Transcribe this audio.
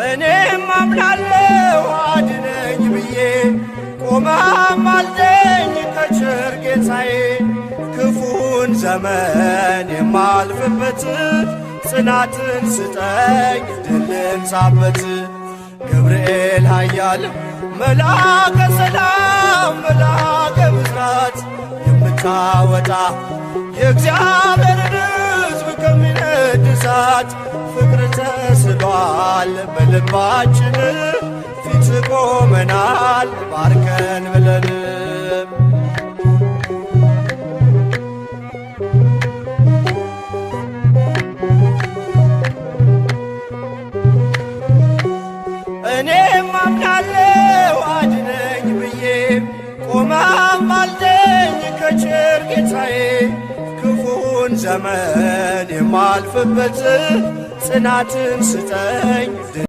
እኔም አምናለሁ አድነኝ ብዬ ቆመህ አልደኝ ከቸር ጌታዬ ክፉን ዘመን የማልፍበት ጽናትን ስጠኝ ድልን ሳበት ገብርኤል ኃያል መልአከ ሰላም መልአከ ብስራት የምታወጣ የእግዚአብሔርን ሕዝብ ከሚነድ እሳት ፍቅር ተስሏል በልባችን ፊት ቆመናል ባርከን ብለን እኔም አምናለሁ አድነኝ ብዬ ቆመህ አልደኝ ከቸር ጌታዬ ክፉን ዘመን የማልፍበት ጽናትን ስጠኝ